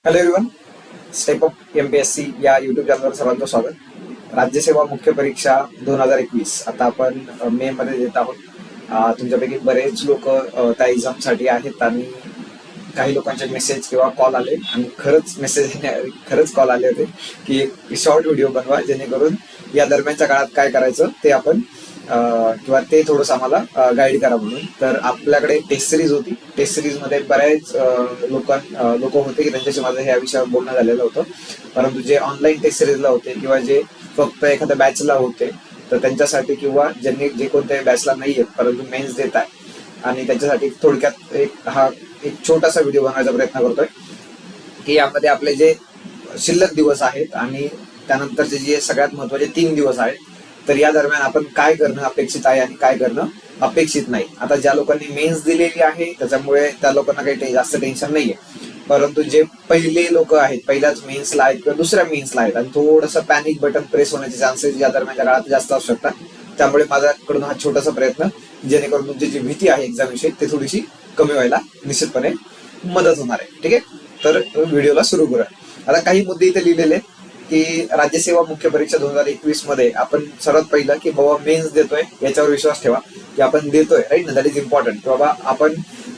Hello everyone, step up MPSC या YouTube चॅनलवर सर्वांचं स्वागत. राज्यसेवा मुख्य परीक्षा 2021 आता आपण मे मध्ये देत आहोत. तुमच्यापैकी बरेच लोक त्या एक्झामसाठी आहेत आणि काही लोकांचे मेसेज किंवा कॉल आले आणि खरंच कॉल आले होते की एक शॉर्ट व्हिडिओ बनवा जेणेकरून या दरम्यानच्या काळात काय करायचं ते आपण किंवा ते थोडंसं आम्हाला गाईड करा म्हणून. तर आपल्याकडे टेस्ट सिरीज होती. टेस्ट सिरीज मध्ये बऱ्याच लोक होते की त्यांच्याशी माझं ह्या विषयावर बोलणं झालेलं होतं. परंतु जे ऑनलाईन टेस्ट सिरीजला होते किंवा जे फक्त एखाद्या बॅचला होते तर त्यांच्यासाठी किंवा ज्यांनी जे कोणत्याही बॅचला नाही आहेत परंतु मेन्स देत आहे आणि त्यांच्यासाठी थोडक्यात एक छोटासा व्हिडिओ बनवायचा प्रयत्न करतोय की यामध्ये आपले जे शिल्लक दिवस आहेत आणि त्यानंतरचे जे सगळ्यात महत्वाचे 3 दिवस आहेत तर या दरम्यान आपण काय करणं अपेक्षित आहे आणि काय करणं अपेक्षित नाही. आता ज्या लोकांनी मेन्स दिलेली आहे त्याच्यामुळे त्या लोकांना काही जास्त टेन्शन नाहीये, परंतु जे पहिले लोक आहेत, पहिल्याच मेन्सला आहेत किंवा दुसऱ्या मेन्सला आहेत आणि थोडंसं पॅनिक बटन प्रेस होण्याचे चान्सेस या दरम्यानच्या काळात जास्त असू शकतात. त्यामुळे माझ्याकडून हा छोटासा प्रयत्न जेणेकरून तुमची जी भीती आहे एक्झाम विषयी ते थोडीशी कमी व्हायला निश्चितपणे मदत होणार आहे. ठीक आहे, तर व्हिडिओला सुरू करूया. आता काही मुद्दे इथे लिहिलेले की राज्यसेवा मुख्य परीक्षा 2021 मध्ये आपण सर्वात पहिलं की बाबा मेन्स देतोय याच्यावर विश्वास ठेवा की आपण देतोय, राईट ना. That is important. बाबा आपण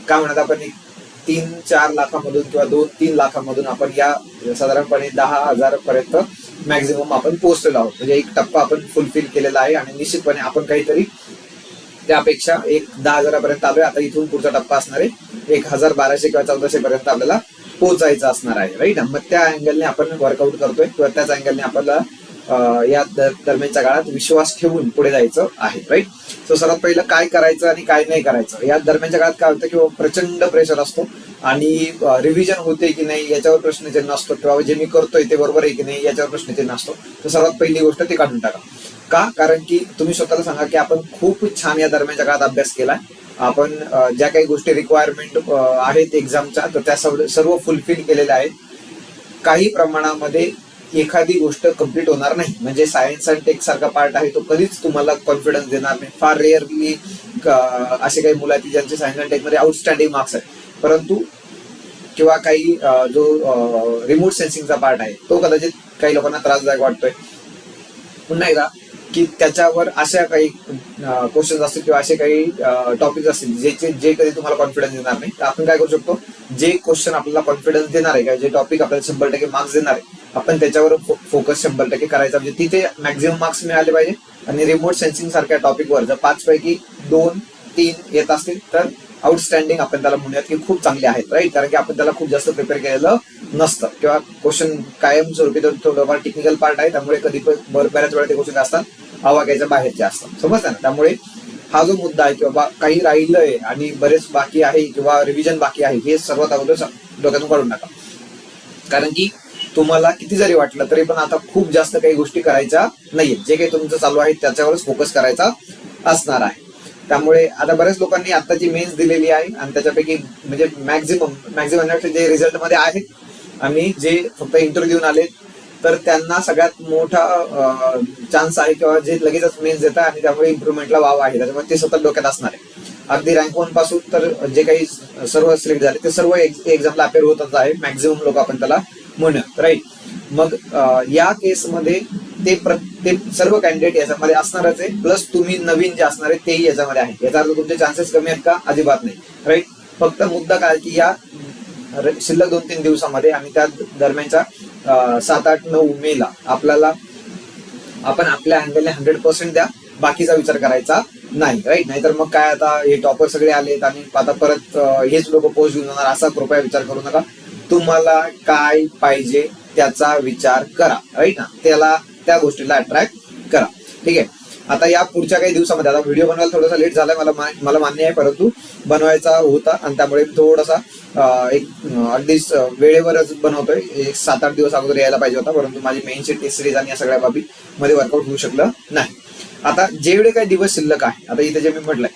काय म्हणत, आपण 3-4 लाखामधून किंवा 2-3 लाखामधून आपण या साधारणपणे 10,000 पर्यंत मॅक्झिमम आपण पोहोचलेलो आहोत. म्हणजे एक टप्पा आपण फुलफिल केलेला आहे आणि निश्चितपणे आपण काहीतरी त्यापेक्षा 10,000 पर्यंत आलोय. आता इथून पुढचा टप्पा असणार आहे 1,1200 किंवा 1,400 पर्यंत आपल्याला पोहोचायचं असणार आहे, राईट. मग त्या अँगलने आपण वर्कआउट करतोय किंवा त्याच अँगलने आपल्याला या दरम्यानच्या काळात विश्वास ठेवून पुढे जायचं आहे, राईट. सो सर्वात पहिलं काय करायचं आणि काय नाही करायचं. या दरम्यानच्या काळात काय होतं किंवा प्रचंड प्रेशर असतो आणि रिव्हिजन होते की नाही याच्यावर प्रश्नचिन्ह असतो किंवा जे मी करतोय ते बरोबर आहे की नाही याच्यावर प्रश्नचिन्ह असतो. तर सर्वात पहिली गोष्ट ते काढून टाका. का? कारण की तुम्ही स्वतःला सांगा की आपण खूप छान या दरम्यानच्या काळात अभ्यास केलाय. आपण ज्या काही गोष्टी रिक्वायरमेंट आहेत एक्झामच्या तर त्या सर्व फुलफिल केलेल्या आहेत. काही प्रमाणामध्ये एखादी गोष्ट कम्प्लीट होणार नाही, म्हणजे सायन्स अँड टेक सारखा पार्ट आहे तो कधीच तुम्हाला कॉन्फिडन्स देणार नाही. फार रेअरली असे काही मुलं आहेत ज्यांचे सायन्स अँड टेक मध्ये आउटस्टँडिंग मार्क्स आहेत, परंतु किंवा काही जो रिमोट सेन्सिंगचा पार्ट आहे तो कदाचित काही लोकांना त्रासदायक वाटतोय. पुन्हा एकदा की त्याच्यावर अशा काही क्वेश्चन असतील किंवा असे काही टॉपिक असतील जे कधी तुम्हाला कॉन्फिडन्स देणार नाही. तर आपण काय करू शकतो, जे क्वेश्चन आपल्याला कॉन्फिडन्स देणार आहे, जे टॉपिक आपल्याला 100% मार्क्स देणार आहे, आपण त्याच्यावर फोकस 100% करायचा. म्हणजे तिथे मॅक्झिमम मार्क्स मिळाले पाहिजे. आणि रिमोट सेन्सिंग सारख्या टॉपिकवर जर 5 पैकी 2-3 येत असतील तर आउटस्टँडिंग आपण त्याला म्हणूयात की खूप चांगले आहेत, राईट. कारण की आपण त्याला खूप जास्त प्रिपेअर केलेलं नसतं किंवा क्वेश्चन कायमस्वरूपी थोडंफार टेक्निकल पार्ट आहे, त्यामुळे कधी बऱ्याच वेळा ते क्वेश्चन असतात आवाक्याच्या बाहेरचे असतात, समजतं ना. त्यामुळे हा जो मुद्दा आहे किंवा काही राहिलंय आणि बरेच बाकी आहे किंवा रिव्हिजन बाकी आहे हे सर्वात अगोदर डोक्यातून काढून टाका. कारण की तुम्हाला किती जरी वाटलं तरी पण आता खूप जास्त काही गोष्टी करायच्या नाहीये. जे काही तुमचं चालू आहे त्याच्यावरच फोकस करायचा असणार आहे. त्यामुळे आता बऱ्याच लोकांनी आताची मेन्स दिलेली आहे आणि त्याच्यापैकी म्हणजे मॅक्झिमम जे रिझल्ट मध्ये आहेत आणि जे फक्त इंटरव्ह्यू देऊन आले तर त्यांना सगळ्यात मोठा चान्स आहे किंवा जे लगेचच मेन्स देतात आणि त्यामुळे इम्प्रुव्हमेंटला वाव आहे. त्याच्यामुळे ते सतत डोक्यात असणार आहे. अगदी रँक 1 पासून तर जे काही सर्व सिलेक्ट झाले ते सर्व एक्झामला अपेअर होतच आहे. मॅक्झिमम लोक आपण त्याला म्हणूयात, राईट. मग या केसमध्ये ते सर्व कॅन्डिडेट याच्यामध्ये असणारच आहे, प्लस तुम्ही नवीन जे असणार आहे तेही याच्यामध्ये आहे. याचा अर्थ तुमचे चान्सेस कमी आहेत का? अजिबात नाही, राईट. फक्त मुद्दा काय की या शिल्लक 2-3 दिवसामध्ये आणि त्या दरम्यानच्या 7-8-9 मेला आपण आपल्या अँगलने 100% द्या, बाकीचा विचार करायचा नाही, राईट. नाहीतर मग काय आता हे टॉपर सगळे आलेत आणि आता परत हेच लोक पोस्ट घेऊन जाणार असा कृपया विचार करू नका. तुम्हाला काय पाहिजे त्याचा विचार करा, राईट ना. त्या गोष्टीला अट्रॅक्ट करा, ठीक आहे. आता या पुढच्या काही दिवसामध्ये, आता व्हिडिओ बनवायला थोडासा लेट झालाय मला मान्य आहे, परंतु बनवायचा होता आणि त्यामुळे थोडासा एक अगदी वेळेवरच बनवतोय. एक 7-8 दिवस अगोदर यायला पाहिजे होता, परंतु माझी मेन शीट टेस्ट सिरीज आणि या सगळ्या बाबी मध्ये वर्कआउट होऊ शकलं नाही. आता जेवढे काही दिवस शिल्लक आहे, आता इथे जे मी म्हटलंय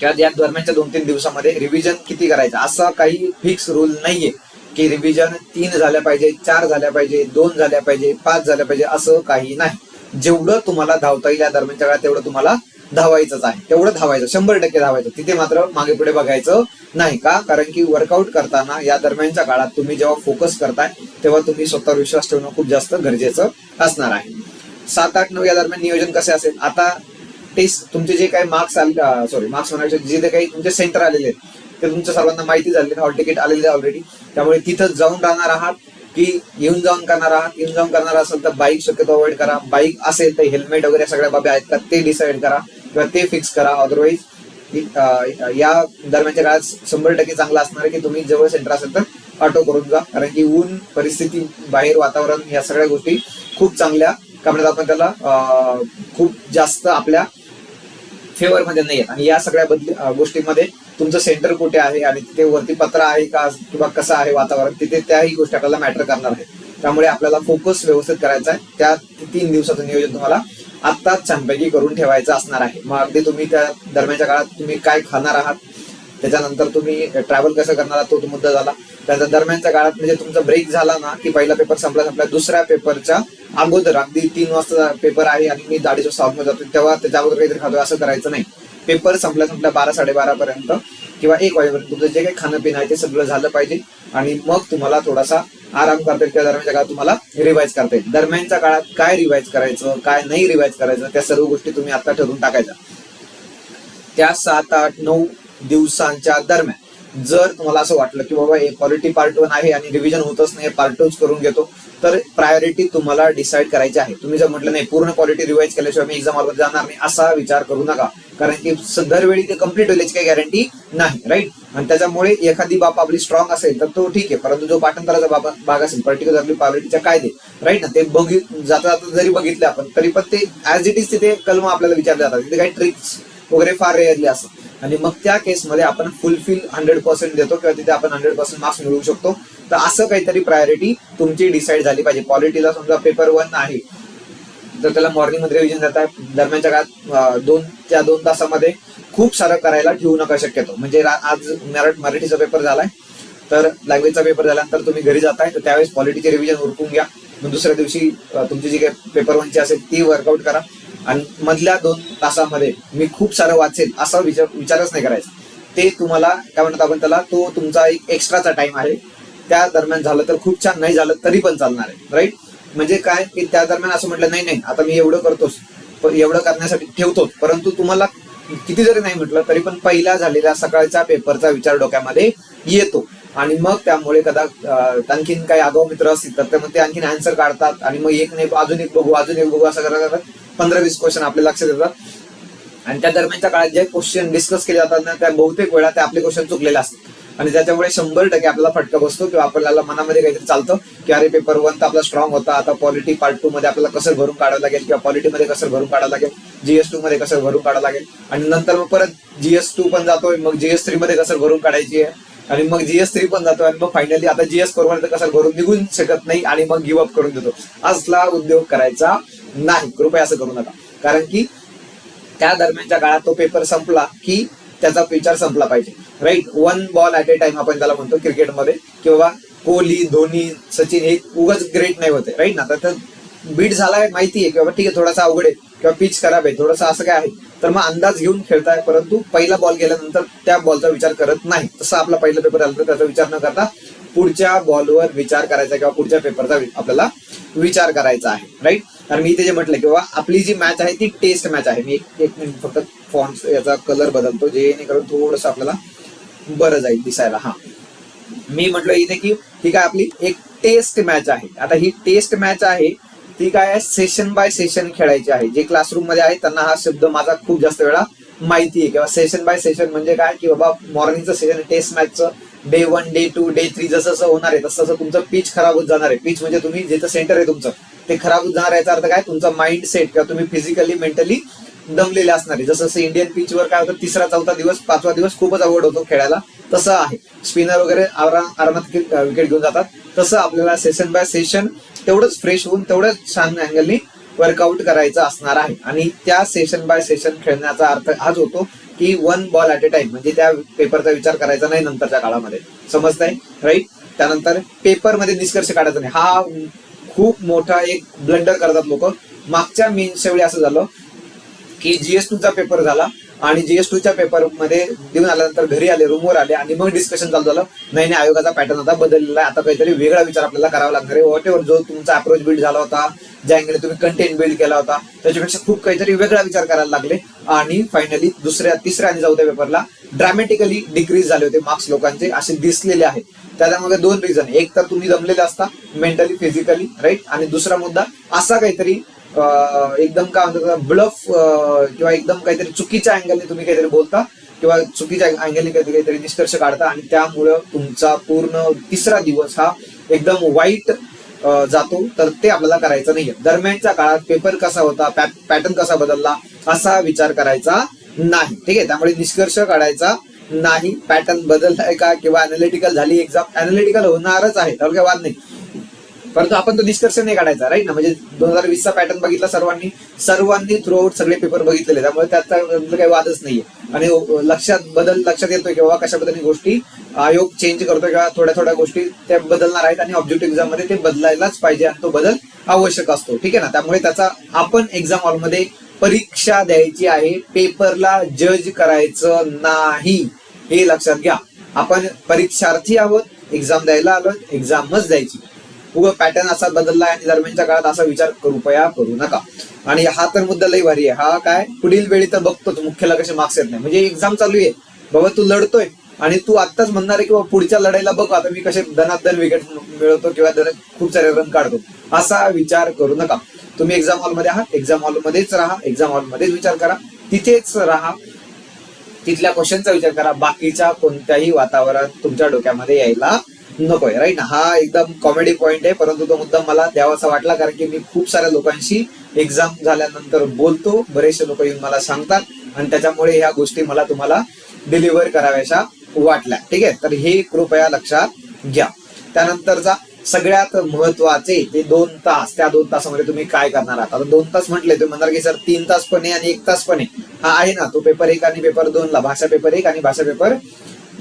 किंवा या दरम्यानच्या 2-3 दिवसामध्ये रिव्हिजन किती करायचं असा काही फिक्स रूल नाहीये की रिव्हिजन 3 झाल्या पाहिजे, 4 झाल्या पाहिजे, 2 झाल्या पाहिजे, 5 झाल्या पाहिजे, असं काही नाही. जेवढं तुम्हाला धावता येईल या दरम्यानच्या काळात तेवढं तुम्हाला धावायचंच आहे, तेवढं धावायचं, 100% धावायचं, तिथे मात्र मागे पुढे बघायचं नाही. का? कारण की वर्कआउट करताना या दरम्यानच्या काळात तुम्ही जेव्हा फोकस करताय तेव्हा तुम्ही स्वतःवर विश्वास ठेवणं खूप जास्त गरजेचं असणार आहे. 7, 8, 9 या दरम्यान नियोजन कसे असेल? आता टेस्ट तुमचे जे काही मार्क्स मार्क्स म्हणायचे जे काही तुमचे सेंटर आलेले आहेत ते तुमच्या सर्वांना माहिती झालेले, हॉल तिकीट आलेले ऑलरेडी. त्यामुळे तिथं जाऊन राहणार आहात की येऊन जाऊन करणार आहात? येऊन जाऊन करणार असेल तर बाईक शक्यतो अवॉइड करा. बाईक असेल तर हेल्मेट वगैरे सगळ्या बाबी आहेत का ते डिसाईड करा किंवा ते फिक्स करा. अदरवाईज या दरम्यानच्या काळात 100% चांगला असणार आहे की तुम्ही जवळ सेंटर असेल तर ऑटो करून जा. कारण की ऊन, परिस्थिती, बाहेर वातावरण, या सगळ्या गोष्टी खूप चांगल्या का म्हणतात आपण त्याला खूप जास्त आपल्या फेवर मध्ये नाही आहेत. आणि या सगळ्या गोष्टींमध्ये तुमचं सेंटर कुठे आहे आणि तिथे वरती पत्रा आहे का किंवा कसं आहे वातावरण, तिथे त्याही गोष्टी आपल्याला मॅटर करणार आहे. त्यामुळे आपल्याला फोकस व्यवस्थित करायचा आहे. त्या 3 दिवसाचं नियोजन तुम्हाला आत्ताच छानपैकी करून ठेवायचं असणार आहे. मग अगदी तुम्ही त्या दरम्यानच्या काळात तुम्ही काय खाणार आहात, त्याच्यानंतर तुम्ही ट्रॅव्हल कसं करणार आहात तो मुद्दा झाला. त्याच्या दरम्यानच्या काळात म्हणजे तुमचा ब्रेक झाला ना की पहिला पेपर संपला, दुसऱ्या पेपरच्या अगोदर अगदी 3 वाजता पेपर आहे आणि मी 2:30 वाजता ऑफिस जातो तेव्हा त्याच्या अगोदर काहीतरी खातोय असं करायचं नाही. पेपर संपल्या 12, 12:30 पर्यंत किंवा 1 वाजेपर्यंत तुमचं जे काही खाणं पिणं आहे ते सगळं झालं पाहिजे. आणि मग तुम्हाला थोडासा आराम करता येईल. त्या दरम्यानच्या काळात तुम्हाला रिवाइज करता येईल. दरम्यानच्या काळात काय रिवाइज करायचं, काय नाही रिवाइज करायचं, त्या सर्व गोष्टी तुम्ही आता ठरवून टाकायच्या. त्या 7, 8, 9 दिवसांच्या दरम्यान जर तुम्हाला असं वाटलं की बाबा हे पॉलिटी पार्ट 1 आहे आणि रिव्हिजन होतच नाही, पार्ट 2 करून घेतो, तर प्रायोरिटी तुम्हाला डिसाईड करायची आहे. तुम्ही जर म्हटलं नाही पूर्ण पॉलिटी रिवाइज केल्याशिवाय मी एक्झाम हॉलमध्ये जाणार नाही, असा विचार करू नका. कारण की दरवेळी ते कम्प्लीट होईल याची काही गॅरंटी नाही, राईट. आणि त्याच्यामुळे एखादी बाब आपली स्ट्रॉंग असेल तर तो ठीक आहे, परंतु जो पाठांतराचा भाग असेल, पर्टिक्युलरली पॉलिटीच्या कायदे, राईट ना, ते जाता जाता जरी बघितले आपण तरी पण ते ऍज इट इज तिथे कलम आपल्याला विचारले जातात. तिथे काही ट्रिक्स वगैरे फार रेअरली असतात. आणि मग त्या केसमध्ये आपण फुलफिल 100% देतो किंवा तिथे आपण 100% मार्क्स मिळवू शकतो. तर असं काहीतरी प्रायोरिटी तुमची डिसाईड झाली पाहिजे. पॉलिटीला समजा पेपर 1 आहे तर त्याला मॉर्निंग मध्ये रिव्हिजन देत आहे, दरम्यानच्या काळात 2 तासामध्ये खूप सारं करायला ठेवू नका शक्यतो. म्हणजे आज मराठीचा पेपर झालाय तर लँग्वेजचा पेपर झाल्यानंतर तुम्ही घरी जाताय तर त्यावेळेस पॉलिटीचे रिव्हिजन उरकून घ्या. मग दुसऱ्या दिवशी तुमची जी काही पेपर 1ची असेल ती वर्कआउट करा. आणि मधल्या 2 तासामध्ये मी खूप सारं वाचेल असा विचारच नाही करायचा. ते तुम्हाला काय म्हणतात आपण त्याला, तो तुमचा एक एक्स्ट्राचा टाइम आहे. त्या दरम्यान झालं तर खूप छान, नाही झालं तरी पण चालणार आहे, राईट. म्हणजे काय की त्या दरम्यान असं म्हटलं नाही आता मी एवढं करतोच, एवढं करण्यासाठी ठेवतोच, परंतु तुम्हाला किती जरी नाही म्हटलं तरी पण पहिला झालेल्या सकाळच्या पेपरचा विचार डोक्यामध्ये येतो. आणि मग त्यामुळे आणखीन काही आगाऊ मित्र असतील तर मग ते आणखीन आन्सर काढतात आणि मग एक नाही अजून एक बघू असं करत 15-20 क्वेश्चन आपल्या लक्षात येतात. आणि त्या दरम्यानच्या काळात जे क्वेश्चन डिस्कस केले जातात ना त्या बहुतेक वेळा ते आपले क्वेश्चन चुकलेले असतात. आणि त्याच्यामुळे 100% आपल्याला फटका बसतो किंवा आपल्याला मनामध्ये काहीतरी चालतं की अरे पेपर 1 तर आपला स्ट्रॉंग होता, आता पॉलिटी पार्ट 2 मध्ये आपल्याला कसं भरून काढावं लागेल किंवा पॉलिटीमध्ये कसं भरून काढावं लागेल, GS2 मध्ये कसं भरून काढावं लागेल. आणि नंतर मग परत GS2 पण जातोय, मग GS3 मध्ये कसं भरून काढायची आहे, आणि मग GS3 पण जातो आणि मग फायनली आता GS4 मध्ये कसं भरून निघून शकत नाही आणि मग गिव्ह अप करून देतो. असला उद्योग करायचा नाही, कृपया असं करू नका. कारण की त्या दरम्यानच्या काळात तो पेपर संपला की त्याचा विचार संपला पाहिजे, right. 1 ball at a time आपण त्याला म्हणतो क्रिकेटमध्ये. किंवा कोहली, धोनी, सचिन हे उगाच ग्रेट नाही होते, राईट ना. तर बीट झालाय माहिती आहे किंवा ठीक आहे थोडासा अवघड आहे किंवा पिच खराब आहे, थोडंसं असं काय आहे, तर मग अंदाज घेऊन खेळताय, परंतु पहिला बॉल गेल्यानंतर त्या बॉलचा विचार करत नाही. तसं आपला पहिला पेपर झाला तर त्याचा विचार न करता पुढच्या बॉलवर विचार करायचा किंवा पुढच्या पेपरचा आपल्याला विचार करायचा आहे, राईट. कारण मी इथे जे म्हटलं किंवा आपली जी मॅच आहे ती टेस्ट मॅच आहे. मी एक मिनिट फक्त फॉन्ट याचा कलर बदलतो जेणेकरून थोडंसं आपल्याला बरं जाईल दिसायला. हा, मी म्हटलं इथे की ही काय आपली एक टेस्ट मॅच आहे. आता ही टेस्ट मॅच आहे ती काय आहे, सेशन बाय सेशन खेळायची आहे. जे क्लासरूम मध्ये आहे त्यांना हा शब्द माझा खूप जास्त वेळा माहिती आहे. किंवा सेशन बाय सेशन म्हणजे काय की बाबा मॉर्निंगचं सेशन टेस्ट मॅचचं डे 1, डे 2, डे 3 जसं जसं होणार आहे तसं तसं तुमचं पिच खराब होत जाणार आहे. पिच म्हणजे तुम्ही जिथं सेंटर आहे तुमचं ते खराब होत जाणार. याचा अर्थ काय, तुमचा माइंड सेट किंवा तुम्ही फिजिकली मेंटली दमलेले असणार आहे. जसं जसं इंडियन पिचवर काय होतं 3रा 4था दिवस 5वा दिवस खूपच अवघड होतो खेळायला, तसं आहे. स्पिनर वगैरे आरामात विकेट घेऊन जातात. तसं आपल्याला सेशन बाय सेशन तेवढंच फ्रेश होऊन तेवढंच छान अँगलनी वर्कआउट करायचं असणार आहे. आणि त्या सेशन बाय सेशन खेळण्याचा अर्थ हाच होतो की 1 बॉल ॲट ए टाइम, म्हणजे त्या पेपरचा विचार करायचा नाही नंतरच्या काळामध्ये, समजताय, राईट. त्यानंतर पेपरमध्ये निष्कर्ष काढायचा नाही. हा खूप मोठा एक ब्लंडर करतात लोक. मागच्या मेन्सच्या वेळी असं झालं की GS2 चा पेपर झाला आणि GS2 च्या पेपरमध्ये देऊन आल्यानंतर घरी आले, रूमवर आले आणि मग डिस्कशन चालू झालं, नाही आयोगाचा पॅटर्न आता बदललेला आहे, आता काहीतरी वेगळा विचार आपल्याला करावा लागणार आहे. व्हॉट एव्हर जो तुमचा अप्रोच बिल्ड झाला होता, ज्या अँगलने तुम्ही कंटेंट बिल्ड केला होता, त्याच्यापेक्षा खूप काहीतरी वेगळा विचार करायला लागले. आणि फायनली दुसऱ्या, तिसऱ्या आणि चौथ्या पेपरला ड्रॅमॅटिकली डिक्रीज झाले होते मार्क्स लोकांचे, असे दिसलेले आहेत. त्याच्यामध्ये दोन रिझन, एक तर तुम्ही जमलेले असता मेंटली फिजिकली, राईट, आणि दुसरा मुद्दा असा काहीतरी एकदम काय म्हणतात ब्लफ किंवा एकदम काहीतरी चुकीच्या अँगलने तुम्ही काहीतरी बोलता किंवा चुकीच्या अँगलने काहीतरी निष्कर्ष काढता आणि त्यामुळं तुमचा पूर्ण तिसरा दिवस हा एकदम वाईट जातो. तर ते आपल्याला करायचं नाहीये. दरम्यानच्या काळात पेपर कसा होता, पॅटर्न कसा बदलला असा विचार करायचा नाही. ठीक आहे, त्यामुळे निष्कर्ष काढायचा नाही. पॅटर्न बदललाय का किंवा अनालिटिकल झाली एक्झाम, अनालिटिकल होणारच आहे, त्यावर काही वाद नाही, परंतु आपण तो निष्कर्ष नाही काढायचा, राईट ना. म्हणजे 2020 चा पॅटर्न बघितला सर्वांनी थ्रू आउट सगळे पेपर बघितलेले, त्यामुळे त्याचा काही वादच नाहीये. आणि लक्षात येतोय की बाबा कशा पद्धतीने गोष्टी आयोग चेंज करतोय किंवा थोड्या थोड्या गोष्टी त्या बदलणार आहेत आणि ऑब्जेक्टिव्ह एक्झाम मध्ये ते बदलायलाच पाहिजे आणि तो बदल आवश्यक असतो. ठीक आहे ना. त्यामुळे त्याचा आपण एक्झाम हॉलमध्ये परीक्षा द्यायची आहे, पेपरला जज करायचं नाही, हे लक्षात घ्या. आपण परीक्षार्थी आहोत, एक्झाम द्यायला आलो, एक्झामच द्यायची. उगा पॅटर्न असा बदललाय आणि दरम्यानच्या काळात असा विचार कृपया करू नका. आणि हा तर मुद्दा लई भारी आहे. हा काय पुढील वेळी तर बघतोच मुख्यला कसे मार्क्स येत नाही. म्हणजे एक्झाम चालू आहे बाबा, तू लढतोय आणि तू आत्ताच म्हणणार आहे की पुढच्या लढाईला बघ आता मी कसे दनादन विकेट मिळवतो किंवा खूप सारे रन काढतो, असा विचार करू नका. तुम्ही एक्झाम हॉलमध्ये आहात, एक्झाम हॉलमध्येच राहा, एक्झाम हॉलमध्येच विचार करा, तिथेच राहा, तिथल्या क्वेश्चनचा विचार करा. बाकीच्या कोणत्याही वातावरणात तुमच्या डोक्यामध्ये यायला नकोय, राईट ना. हा एकदम कॉमेडी पॉइंट आहे, परंतु तो मुद्दा मला द्यावासा वाटला कारण की मी खूप साऱ्या लोकांशी एक्झाम झाल्यानंतर बोलतो, बरेचसे लोक येऊन मला सांगतात आणि त्याच्यामुळे ह्या गोष्टी मला तुम्हाला डिलिव्हर कराव्याशा वाटल्या. ठीक आहे, तर हे कृपया लक्षात घ्या. त्यानंतरचा सगळ्यात महत्वाचे ते 2 तास, त्या 2 तासामध्ये तुम्ही काय करणार आहात. आता 2 तास म्हटले, तुम्ही म्हणणार की सर 3 तास पण आहे आणि 1 तास पण आहे. हा आहे ना, तो पेपर 1 आणि पेपर 2 ला, भाषा पेपर 1 आणि भाषा पेपर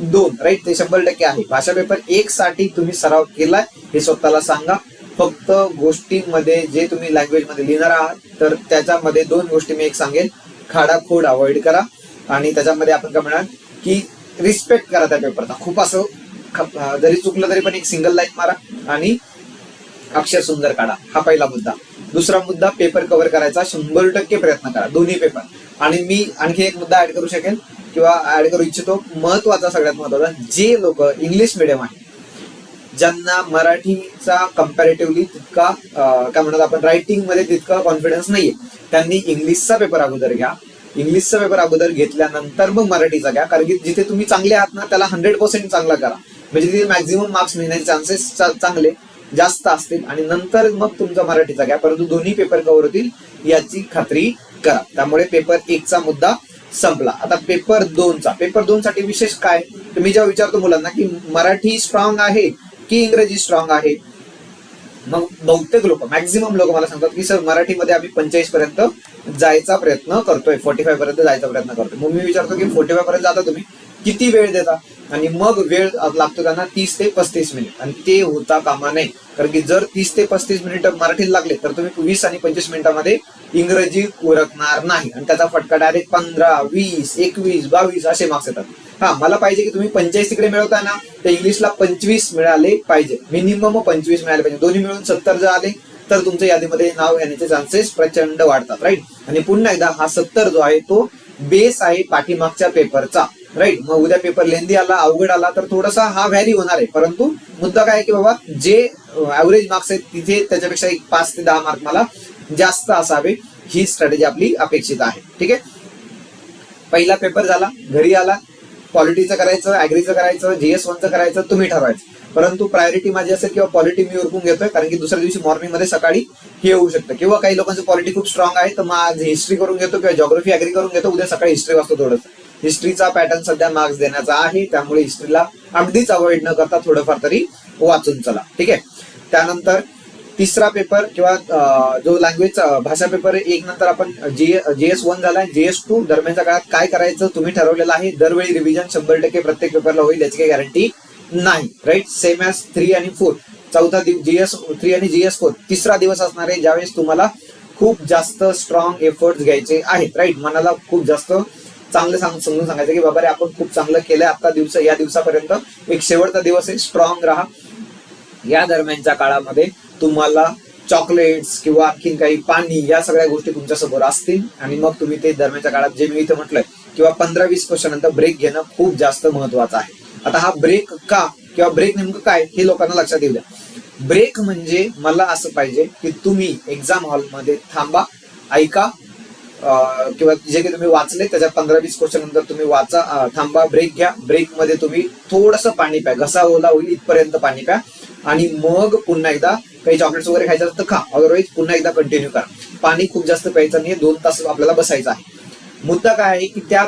2, राईट, ते 100% आहे. भाषा पेपर 1 साठी तुम्ही सराव केलाय हे स्वतःला सांगा. फक्त गोष्टींमध्ये जे तुम्ही लँग्वेज मध्ये लिहिणार आहात तर त्याच्यामध्ये 2 गोष्टी मी एक सांगेन, खाडाखोड अवॉइड करा आणि त्याच्यामध्ये आपण काय म्हणणार की रिस्पेक्ट करा त्या पेपरचा. खूप असं जरी चुकलं तरी पण एक सिंगल लाईन मारा आणि अक्षर सुंदर काढा, हा पहिला मुद्दा. दुसरा मुद्दा, पेपर कव्हर करायचा 100% प्रयत्न करा, दोन्ही पेपर. आणि मी आणखी एक मुद्दा ऍड करू शकेन किंवा ऍड करू इच्छितो, महत्वाचा, सगळ्यात महत्वाचा, जे लोक इंग्लिश मिडियम आहे, ज्यांना मराठीचा कम्पॅरेटिव्हली तितका काय म्हणतात आपण रायटिंग मध्ये तितका कॉन्फिडन्स नाहीये, त्यांनी इंग्लिशचा पेपर अगोदर घ्या. इंग्लिशचा पेपर अगोदर घेतल्यानंतर मग मराठीचा घ्या, कारण की जिथे तुम्ही चांगले आहात ना त्याला 100% चांगला करा, म्हणजे तिथे मॅक्झिमम मार्क्स मिळण्याचे चान्सेस चांगले जास्त असतील आणि नंतर मग तुमचा मराठीचा घ्या, परंतु दोन्ही पेपर कव्हर होतील याची खात्री करा. त्यामुळे पेपर 1 चा मुद्दा संपला. आता पेपर 2 चा, पेपर 2 साठी विशेष काय, तर मी जेव्हा विचारतो मुलांना की मराठी स्ट्रॉंग आहे की इंग्रजी स्ट्रॉंग आहे, मग बहुतेक लोक, मॅक्झिमम लोक मला सांगतात की सर मराठीमध्ये आम्ही 45 पर्यंत जायचा प्रयत्न करतोय, 45 पर्यंत जायचा प्रयत्न करतोय. मग मी विचारतो की 45 पर्यंत जाता तुम्ही, किती वेळ देता, आणि मग वेळ लागतो त्यांना 30 ते 35 मिनिट, आणि ते होता कामा नये. कारण की जर 30 ते 35 मिनिट मराठीत लागले तर तुम्ही 20 आणि 25 मिनिटांमध्ये इंग्रजी उरकणार नाही आणि त्याचा फटका डायरेक्ट 15, 20, 21, 22 असे मार्क्स येतात. हा, मला पाहिजे की तुम्ही 45 तिकडे मिळवता ना, तर इंग्लिशला 25 मिळाले पाहिजे, मिनिमम 25 मिळाले पाहिजे. दोन्ही मिळून 70 जर आले तर तुमच्या यादीमध्ये नाव येण्याचे चान्सेस प्रचंड वाढतात, राईट. आणि पुन्हा एकदा हा 70 जो आहे तो बेस आहे पाठीमागच्या पेपरचा, राईट. मग उद्या पेपर लेंदी आला, अवघड आला तर थोडासा हा व्हॅरी होणार आहे, परंतु मुद्दा काय की बाबा जे ऍव्हरेज मार्क्स आहेत तिथे त्याच्यापेक्षा 5 ते 10 मार्क मला जास्त असावे, ही स्ट्रॅटेजी आपली अपेक्षित आहे. ठीक आहे, पहिला पेपर झाला, घरी आला, पॉलिटीचं करायचं, ऍग्रीचं करायचं, GS1चं करायचं, तुम्ही ठरवायचं. परंतु प्रायोरिटी माझी असेल किंवा पॉलिटी मी उरकून घेतोय, कारण की दुसऱ्या दिवशी मॉर्निंग मध्ये सकाळी हे होऊ शकतं, किंवा काही लोकांचं पॉलिटी खूप स्ट्रॉंग आहे तर मग आज हिस्ट्री करून घेतो किंवा जॉग्राफी ऍग्री करून घेतो, उद्या सकाळी हिस्ट्री वाचतो. थोडंसं हिस्ट्रीचा पॅटर्न सध्या मार्क्स देण्याचा आहे, त्यामुळे हिस्ट्रीला अगदीच अवॉइड न करता थोडंफार तरी वाचून चला. ठीक आहे, त्यानंतर तिसरा पेपर किंवा जो लँग्वेज भाषा पेपर 1 नंतर आपण GS1 झालाय, GS2 दरम्यानच्या काळात काय करायचं तुम्ही ठरवलेलं आहे. दरवेळी रिव्हिजन 100% प्रत्येक पेपरला होईल याची काही गॅरंटी नाही, राईट. सेम ॲज 3 आणि 4, चौथा GS3 आणि GS4 तिसरा दिवस असणार आहे ज्यावेळेस तुम्हाला खूप जास्त स्ट्रॉंग एफर्ट्स घ्यायचे आहेत, राईट. मनाला खूप जास्त चांगलं समजून सांगायचं की बाबा रे आपण खूप चांगलं केलंय आता या दिवसापर्यंत, एक शेवटचा दिवस आहे, स्ट्रॉंग राहा. या दरम्यानच्या काळामध्ये तुम्हाला चॉकलेट्स किंवा आणखीन काही पाणी या सगळ्या गोष्टी तुमच्या समोर असतील आणि मग तुम्ही ते दरम्यानच्या काळात जे मी इथं म्हटलंय किंवा 15-20 क्वेश्चन नंतर ब्रेक घेणं खूप जास्त महत्वाचं आहे. आता हा ब्रेक का किंवा ब्रेक नेमकं काय हे लोकांना लक्षात येऊ द्या. ब्रेक म्हणजे मला असं पाहिजे की तुम्ही एक्झाम हॉलमध्ये थांबा, ऐका किंवा जे काही तुम्ही वाचले त्याच्या 15-20 क्वेश्चन नंतर तुम्ही वाचा, थांबा, ब्रेक घ्या. ब्रेक मध्ये तुम्ही थोडंसं पाणी प्या, घसा ओला होईल इथपर्यंत पाणी प्या आणि मग पुन्हा एकदा काही चॉकलेट्स वगैरे खायचं असतं खा, अदरवाईज पुन्हा एकदा कंटिन्यू करा. पाणी खूप जास्त प्यायचं नाही, 2 तास आपल्याला बसायचं आहे. मुद्दा काय आहे की त्या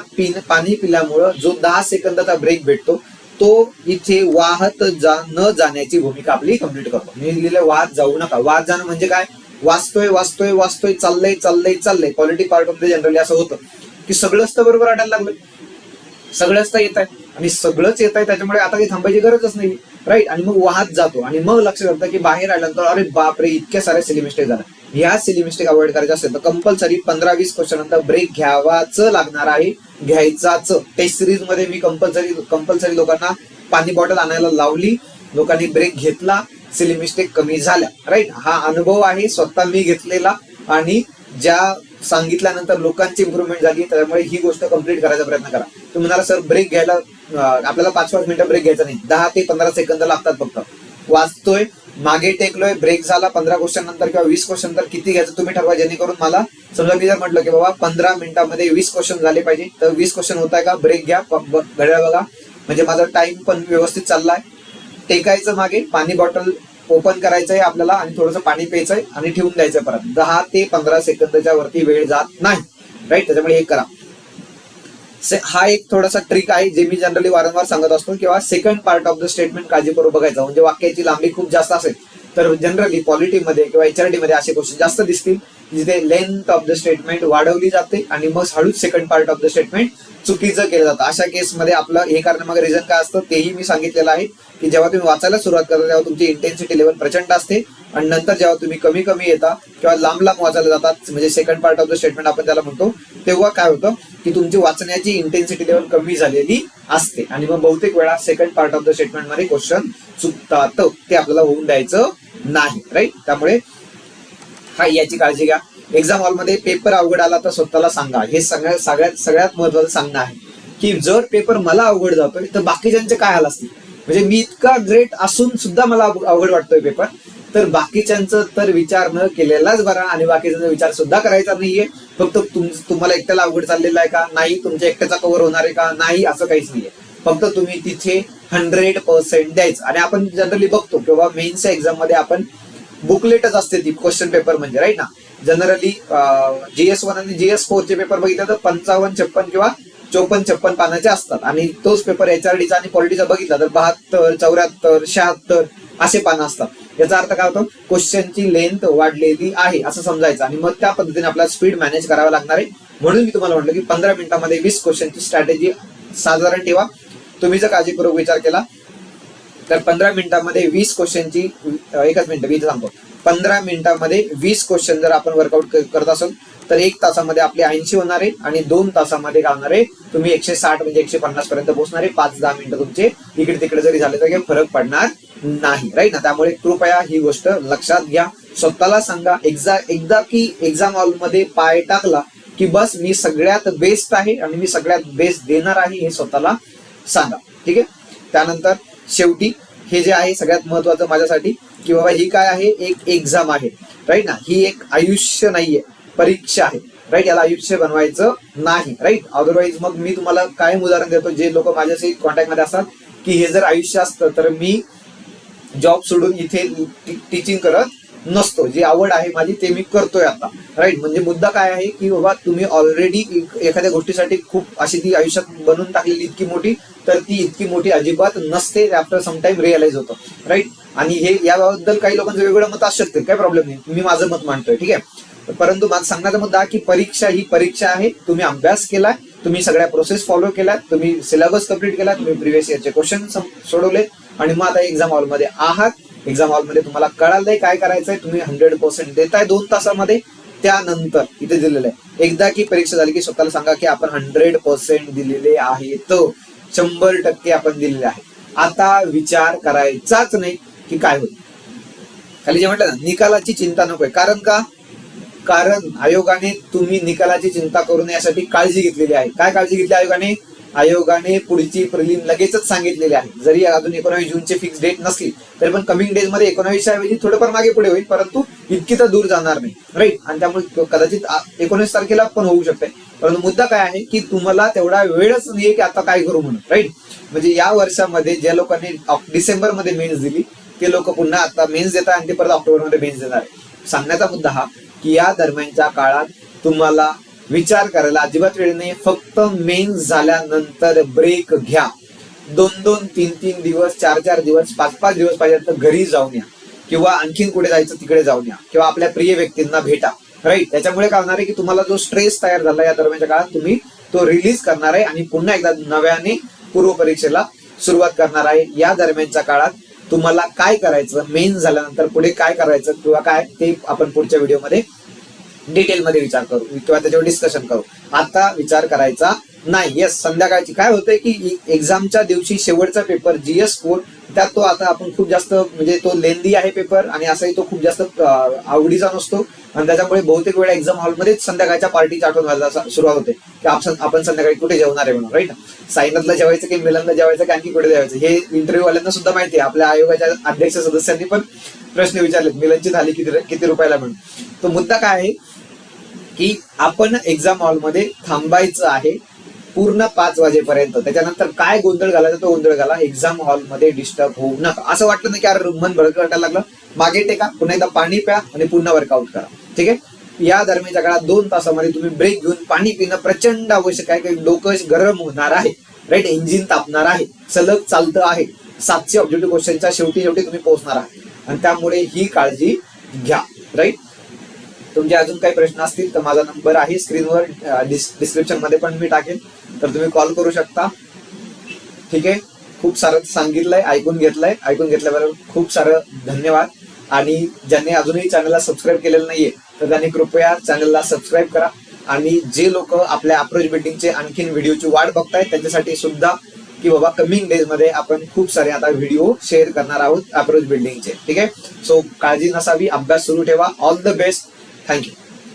पाणी पिल्यामुळं जो 10 सेकंदाचा ब्रेक भेटतो तो इथे वाहत न जाण्याची भूमिका आपली कंप्लीट करतो. मी लिहिलं वाहत जाऊ नका. वाहत जाणं म्हणजे काय, वाचतोय चाललंय. क्वालिटी पार्ट मध्ये जनरली असं होतं की सगळंच तर बरोबर आढळायला लागलं, सगळंच तर येत आहे आणि सगळंच येत आहे त्याच्यामुळे आता काही थांबायची गरजच नाही, राईट. आणि मग वाहत जातो आणि मग लक्षात येतं की बाहेर आल्यानंतर अरे बापरे इतक्या साऱ्या सिली मिस्टेक झाल्या. ह्या सिली मिस्टेक अवॉइड करायच्या असेल तर कंपल्सरी 15-20 क्वेश्चन नंतर ब्रेक घ्यावाच लागणार आहे, घ्यायचाच. टेस्ट सिरीज मध्ये मी कंपल्सरी लोकांना पाणी बॉटल आणायला लावली, लोकांनी ब्रेक घेतला, सिली मिस्टेक कमी झाल्या, राईट. हा अनुभव आहे, स्वतः मी घेतलेला आणि ज्या सांगितल्यानंतर लोकांची इम्प्रुव्हमेंट झाली. त्यामुळे ही गोष्ट कंप्लीट करायचा प्रयत्न करा. तुम्ही म्हणाला सर ब्रेक घ्यायला आपल्याला 5-5 मिनिटं ब्रेक घ्यायचा नाही, 10 ते 15 सेकंद लागतात फक्त. वाचतोय, मागे टेकलोय, ब्रेक झाला 15 क्वेश्चन नंतर किंवा 20 क्वेश्चन नंतर किती घ्यायचं तुम्ही ठरवा. जेणेकरून मला समजा मी जर म्हटलं की बाबा 15 मिनिटांमध्ये 20 क्वेश्चन झाले पाहिजे तर 20 क्वेश्चन होत आहे का, ब्रेक घ्या, घड्याळ बघा, म्हणजे माझा टाइम पण व्यवस्थित चाललाय. टेकायचं मागे, पाणी बॉटल ओपन करायचंय आपल्याला आणि थोडंसं पाणी प्यायचंय आणि ठेवून द्यायचंय परत. 10 ते 15 सेकंदच्या वरती वेळ जात नाही, राईट. त्याच्यामुळे हे करा. हा एक थोडासा ट्रिक आहे जे मी जनरली वारंवार सांगत असतो. किंवा second part of the statement काळजीपूर्वक बघायचं. म्हणजे वाक्याची लांबी खूप जास्त असेल तर जनरली पॉलिटीमध्ये किंवा HRD मध्ये असे क्वेश्चन जास्त दिसतील जिथे लेंथ ऑफ द स्टेटमेंट वाढवली जाते आणि मग हळूच second part of the statement चुकीचं केलं जातं. अशा केसमध्ये आपलं हे करण्यामागे रिझन काय असतं तेही मी सांगितलेलं आहे की जेव्हा तुम्ही वाचायला सुरुवात करता तेव्हा तुमची इंटेन्सिटी लेवल प्रचंड असते आणि नंतर जेव्हा तुम्ही कमी येता किंवा लांब वाचायला जातात, म्हणजे second part of the statement आपण त्याला म्हणतो, तेव्हा काय होतं की तुमची वाचण्याची इंटेन्सिटी लेवल कमी झालेली असते आणि मग बहुतेक वेळा second part of the statement मध्ये क्वेश्चन चुकतात. ते आपल्याला होऊन द्यायचं नाही, राईट. त्यामुळे याची काळजी घ्या. एक्झाम हॉलमध्ये पेपर अवघड आला तर स्वतःला सांगा. हे सगळ्यात महत्वाचं सांगणं आहे की जर पेपर मला अवघड जातोय तर बाकीच्यांचे काय हाल असतील. म्हणजे मी इतका ग्रेट असून सुद्धा मला अवघड वाटतोय पेपर, तर बाकीच्यांचं तर विचार न केलेलाच बरा आणि बाकीच्यांचा विचार सुद्धा करायचा नाहीये. फक्त तुम्हाला एकट्याला अवघड चाललेलं आहे का, नाही तुमच्या एकट्याचा कव्हर होणार आहे का, नाही, असं काहीच नाहीये. फक्त तुम्ही तिथे 100% द्यायचं. आणि आपण जनरली बघतो किंवा मेन्सच्या एक्झाम मध्ये आपण बुकलेटच असते ती क्वेश्चन पेपर म्हणजे, राईट ना. जनरली GS1 आणि GS4 चे पेपर बघितले तर 55, 56 किंवा 54-56 पानाचे असतात आणि तोच पेपर HRDचा आणि पॉलिटीचा बघितला तर 72, 74, 76 असे पानं असतात. याचा अर्थ काय होतो, क्वेश्चनची लेंथ वाढलेली आहे असं समजायचं आणि मग त्या पद्धतीने आपल्याला स्पीड मॅनेज करावं लागणार आहे. म्हणून मी तुम्हाला म्हटलं की 15 मिनिटांमध्ये 20 क्वेश्चनची स्ट्रॅटेजी साधारण ठेवा. तुम्ही जर काळजीपूर्वक विचार केला तर 15 मिनिटांमध्ये 20 क्वेश्चनची, एकच मिनिट मी सांगतो, 15 मिनिटांमध्ये 20 क्वेश्चन जर आपण वर्कआउट करत असाल तर 1 तासामध्ये आपले 80 होणार आहे आणि 2 तासामध्ये काय होणार आहे, तुम्ही 160 म्हणजे 150 पर्यंत पोहोचणार आहे. 5-10 मिनिटं तुमचे इकडे तिकडे जरी झाले तर काही फरक पडणार नाही, राईट ना. त्यामुळे कृपया ही गोष्ट लक्षात घ्या. स्वतःला सांगा एकदा की एक्झाम हॉलमध्ये पाय टाकला की बस मी सगळ्यात बेस्ट आहे आणि मी सगळ्यात बेस्ट देणार आहे हे स्वतःला सांगा, ठीक आहे. त्यानंतर शेवटी हे जे आहे सगळ्यात महत्वाचं माझ्यासाठी की बाबा ही काय आहे, एक एक्झाम आहे, राईट ना. ही एक आयुष्य नाहीये, परीक्षा आहे, राईट. याला आयुष्य बनवायचं नाही, राईट. अदरवाईज मग मी तुम्हाला कायम उदाहरण देतो, जे लोक माझ्याशी कॉन्टॅक्ट मध्ये असतात की हे जर आयुष्य असतं तर मी जॉब सोडून इथे टीचिंग करत नसतो. जी आवड आहे माझी ते मी करतोय आता, राईट. म्हणजे मुद्दा काय आहे की बाबा तुम्ही ऑलरेडी एखाद्या गोष्टीसाठी खूप अशी ती आयुष्यात बनवून टाकलेली इतकी मोठी, तर ती इतकी मोठी अजिबात नसते. आफ्टर सम टाइम रिअलाइज होतं, राईट. आणि हे याबद्दल काही लोकांचं वेगळं मत असू शकते, काय प्रॉब्लेम नाही, मी माझं मत मांडतोय, ठीक आहे. परंतु माझा सांगण्याचा मुद्दा की परीक्षा ही परीक्षा आहे. तुम्ही अभ्यास केलाय, तुम्ही सगळ्या प्रोसेस फॉलो केल्या, तुम्ही सिलेबस कंप्लीट केला, तुम्ही प्रिव्हियस इयरचे क्वेश्चन सोडवले आणि मग आता एक्झाम हॉलमध्ये आहात. एक्झाम हॉलमध्ये तुम्हाला कळालंय काय करायचंय, तुम्ही 100% देताय 2 तासामध्ये. त्यानंतर इथे दिलेलं आहे, एकदा की परीक्षा झाली की स्वतःला सांगा की आपण 100% दिलेले आहे, तो 100% आपण दिलेले आहे. आता विचार करायचाच नाही की काय होईल. खाली जे म्हटलं ना, निकालाची चिंता नकोय. कारण आयोगाने तुम्ही निकालाची चिंता करू नये यासाठी काळजी घेतलेली आहे. काय काळजी घेतली आयोगाने पुढची प्रिलिम लगेचच सांगितलेली आहे. जरी अजून 19 जूनची फिक्स डेट नसली तरी पण कमिंग डेज मध्ये 19 ऐवजी थोडंफार मागे पुढे होईल, परंतु इतकी तर दूर जाणार नाही, राईट. आणि त्यामुळे कदाचित 19 तारखेला पण होऊ शकते. परंतु मुद्दा काय आहे की तुम्हाला तेवढा वेळच नाहीये की आता काय करू म्हणून, राईट. म्हणजे या वर्षामध्ये ज्या लोकांनी डिसेंबर मध्ये मेन्स दिली ते लोक पुन्हा आता मेन्स देतात आणि ते परत ऑक्टोबर मध्ये मेन्स देणार आहे. सांगण्याचा मुद्दा हा की या दरम्यानच्या काळात तुम्हाला विचार करायला अजिबात वेळ नाही. फक्त मेन्स झाल्यानंतर ब्रेक घ्या. 2-2, 3-3 दिवस, 4-4 दिवस, 5-5 दिवस पाहिजे तर घरी जाऊन या, किंवा आणखीन कुठे जायचं तिकडे जाऊन या, किंवा आपल्या प्रिय व्यक्तींना भेटा, राईट. त्याच्यामुळे काय होणार आहे की तुम्हाला जो स्ट्रेस तयार झाला या दरम्यानच्या काळात तुम्ही तो रिलीज करणार आहे आणि पुन्हा एकदा नव्याने पूर्व परीक्षेला सुरुवात करणार आहे. या दरम्यानच्या काळात तुम्हाला काय करायचं, मेन्स झाल्यानंतर पुढे काय करायचं किंवा काय, ते आपण पुढच्या व्हिडिओमध्ये डिटेलमध्ये विचार करू किंवा त्याच्यावर डिस्कशन करू. आता विचार करायचा नाही. येस, संध्याकाळची काय होतंय की एक्झामच्या दिवशी शेवटचा पेपर GS4, त्यात तो आता आपण खूप जास्त म्हणजे तो लेंदी आहे पेपर आणि असाही तो खूप जास्त आवडीचा नसतो आणि त्याच्यामुळे बहुतेक वेळा एक्झाम हॉलमध्येच संध्याकाळच्या पार्टीची आठवण व्हायला सुरुवात होते की आपण संध्याकाळी कुठे जेवणार आहे म्हणून, राईट. साईनाथला जेवायचं की मिलनला जेवायचं की आणखी कुठे जेवायचं हे इंटरव्ह्यू वाल्यांना सुद्धा माहिती आहे. आपल्या आयोगाच्या अध्यक्ष सदस्यांनी पण प्रश्न विचारलेत मिलनची थाली किती रुपयाला म्हणून. तो मुद्दा काय आहे की आपण एक्झाम हॉलमध्ये थांबायचं आहे पूर्ण 5 वाजेपर्यंत. त्याच्यानंतर काय गोंधळ घालायचा तो गोंधळ घाला, एक्झाम हॉलमध्ये डिस्टर्ब होऊ नका. असं वाटलं नाही की अरे मन भडक वाटायला लागलं, मागे टेका, पुन्हा एकदा पाणी प्या आणि पुन्हा वर्कआउट करा, ठीक आहे. या दरम्यानच्या काळात 2 तासामध्ये तुम्ही ब्रेक घेऊन पाणी पिणं प्रचंड आवश्यक आहे. काही डोकं गरम होणार आहे, राईट, इंजिन तापणार आहे, सलग चालतं आहे, 700 ऑब्जेक्टिव्ह क्वेश्चनच्या शेवटी तुम्ही पोहोचणार आहात आणि त्यामुळे ही काळजी घ्या, राईट. तुमचे अजून काही प्रश्न असतील तर माझा नंबर आहे स्क्रीनवर, डिस्क्रिप्शन मध्ये पण मी टाकेन, तर तुम्ही कॉल करू शकता, ठीक आहे. खूप सारं सांगितलंय, ऐकून घेतल्याबरोबर खूप सारं धन्यवाद. आणि ज्यांनी अजूनही चॅनलला सबस्क्राईब केलेलं नाहीये तर त्यांनी कृपया चॅनलला सबस्क्राईब करा. आणि जे लोक आपल्या अप्रोच बिल्डिंगचे आणखीन व्हिडिओची वाट बघतायत त्यांच्यासाठी सुद्धा की बाबा कमिंग डेज मध्ये आपण खूप सारे आता व्हिडिओ शेअर करणार आहोत अप्रोच बिल्डिंगचे, ठीक आहे. सो काळजी नसावी, अभ्यास सुरू ठेवा. All the best. थँक्यू.